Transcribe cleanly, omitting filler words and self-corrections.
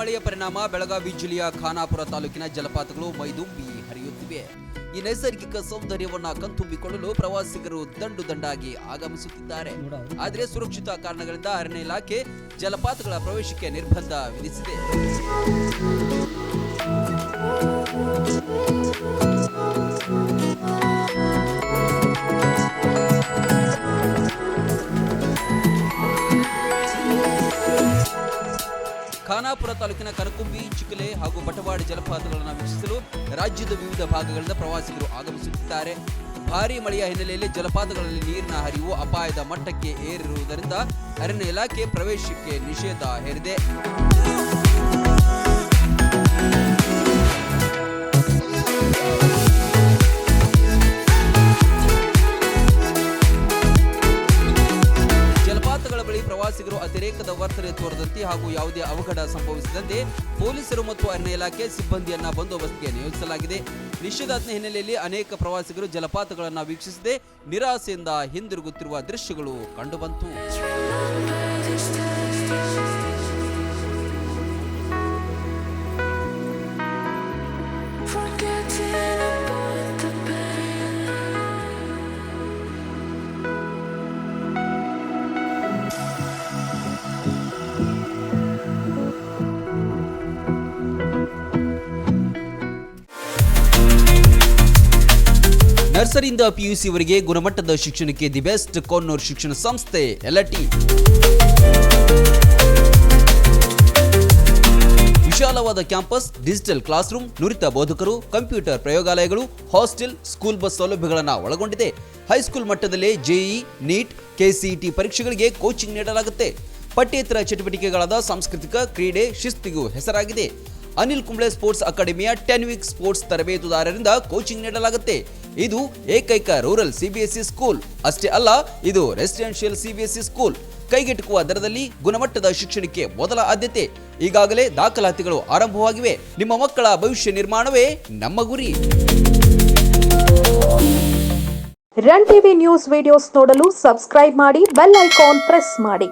ಮಳೆಯ ಪರಿಣಾಮ ಬೆಳಗಾವಿ ಜಿಲ್ಲೆಯ ಖಾನಾಪುರ ತಾಲೂಕಿನ ಜಲಪಾತಗಳು ಮೈದುಂಬಿ ಹರಿಯುತ್ತಿವೆ. ಈ ನೈಸರ್ಗಿಕ ಸೌಂದರ್ಯವನ್ನ ಕಣ್ತುಂಬಿಕೊಳ್ಳಲು ಪ್ರವಾಸಿಗರು ದಂಡಾಗಿ ಆಗಮಿಸುತ್ತಿದ್ದಾರೆ. ಆದರೆ ಸುರಕ್ಷಿತ ಕಾರಣಗಳಿಂದ ಅರಣ್ಯ ಇಲಾಖೆ ಜಲಪಾತಗಳ ಪ್ರವೇಶಕ್ಕೆ ನಿರ್ಬಂಧ ವಿಧಿಸಿದೆ. ಖಾನಾಪುರ ತಾಲೂಕಿನ ಕನಕುಂಬಿ, ಚಿಕಲೆ ಹಾಗೂ ಬಟವಾಡಿ ಜಲಪಾತಗಳನ್ನು ವೀಕ್ಷಿಸಲು ರಾಜ್ಯದ ವಿವಿಧ ಭಾಗಗಳಿಂದ ಪ್ರವಾಸಿಗರು ಆಗಮಿಸುತ್ತಿದ್ದಾರೆ. ಭಾರೀ ಮಳೆಯ ಹಿನ್ನೆಲೆಯಲ್ಲಿ ಜಲಪಾತಗಳಲ್ಲಿ ನೀರಿನ ಹರಿವು ಅಪಾಯದ ಮಟ್ಟಕ್ಕೆ ಏರಿರುವುದರಿಂದ ಅರಣ್ಯ ಇಲಾಖೆ ಪ್ರವೇಶಕ್ಕೆ ನಿಷೇಧ ಹೇರಿದೆ. ಪ್ರವಾಸಿಗರು ಅತಿರೇಕದ ವರ್ತನೆ ತೋರದಂತೆ ಹಾಗೂ ಯಾವುದೇ ಅವಘಡ ಸಂಭವಿಸದಂತೆ ಪೊಲೀಸರು ಮತ್ತು ಅರಣ್ಯ ಇಲಾಖೆ ಸಿಬ್ಬಂದಿಯನ್ನ ಬಂದೋಬಸ್ತ್ಗೆ ನಿಯೋಜಿಸಲಾಗಿದೆ. ನಿಷೇಧಾಜ್ಞೆ ಹಿನ್ನೆಲೆಯಲ್ಲಿ ಅನೇಕ ಪ್ರವಾಸಿಗರು ಜಲಪಾತಗಳನ್ನು ವೀಕ್ಷಿಸದೆ ನಿರಾಸೆಯಿಂದ ಹಿಂದಿರುಗುತ್ತಿರುವ ದೃಶ್ಯಗಳು ಕಂಡುಬಂತು. ನರ್ಸರಿಯಿಂದ ಪಿಯುಸಿವರೆಗೆ ಗುಣಮಟ್ಟದ ಶಿಕ್ಷಣಕ್ಕೆ ದಿ ಬೆಸ್ಟ್ ಕೊನ್ನೂರು ಶಿಕ್ಷಣ ಸಂಸ್ಥೆ ಎಲ್ಟಿ. ವಿಶಾಲವಾದ ಕ್ಯಾಂಪಸ್, ಡಿಜಿಟಲ್ ಕ್ಲಾಸ್ ರೂಮ್, ನುರಿತ ಬೋಧಕರು, ಕಂಪ್ಯೂಟರ್ ಪ್ರಯೋಗಾಲಯಗಳು, ಹಾಸ್ಟೆಲ್, ಸ್ಕೂಲ್ ಬಸ್ ಸೌಲಭ್ಯಗಳನ್ನು ಒಳಗೊಂಡಿದೆ. ಹೈಸ್ಕೂಲ್ ಮಟ್ಟದಲ್ಲೇ ಜೆಇಇ, ನೀಟ್, ಕೆಸಿಇಟಿ ಪರೀಕ್ಷೆಗಳಿಗೆ ಕೋಚಿಂಗ್ ನೀಡಲಾಗುತ್ತೆ. ಪಠ್ಯೇತರ ಚಟುವಟಿಕೆಗಳಾದ ಸಾಂಸ್ಕೃತಿಕ, ಕ್ರೀಡೆ, ಶಿಸ್ತಿಗೂ ಹೆಸರಾಗಿದೆ. ಅನಿಲ್ ಕುಂಬ್ಳೆ ಸ್ಪೋರ್ಟ್ಸ್ ಅಕಾಡೆಮಿಯ 10 ವೀಕ್ ಸ್ಪೋರ್ಟ್ಸ್ ತರಬೇತುದಾರರಿಂದ ಕೋಚಿಂಗ್ ನೀಡಲಾಗುತ್ತೆ. ಇದು ಏಕೈಕ ರೂರಲ್ ಸಿಬಿಎಸ್ಇ ಸ್ಕೂಲ್ ಅಷ್ಟೇ ಅಲ್ಲ, ಇದು ರೆಸಿಡೆನ್ಷಿಯಲ್ ಸಿಬಿಎಸ್ಇ ಸ್ಕೂಲ್. ಕೈಗೆಟುಕುವ ದರದಲ್ಲಿ ಗುಣಮಟ್ಟದ ಶಿಕ್ಷಣಕ್ಕೆ ಮೊದಲ ಆದ್ಯತೆ. ಈಗಾಗಲೇ ದಾಖಲಾತಿಗಳು ಆರಂಭವಾಗಿವೆ. ನಿಮ್ಮ ಮಕ್ಕಳ ಭವಿಷ್ಯ ನಿರ್ಮಾಣವೇ ನಮ್ಮ ಗುರಿ. ರನ್ ಟಿವಿ ನ್ಯೂಸ್ ವಿಡಿಯೋಸ್ ನೋಡಲು ಸಬ್ಸ್ಕ್ರೈಬ್ ಮಾಡಿ, ಬೆಲ್ ಐಕಾನ್ ಪ್ರೆಸ್ ಮಾಡಿ.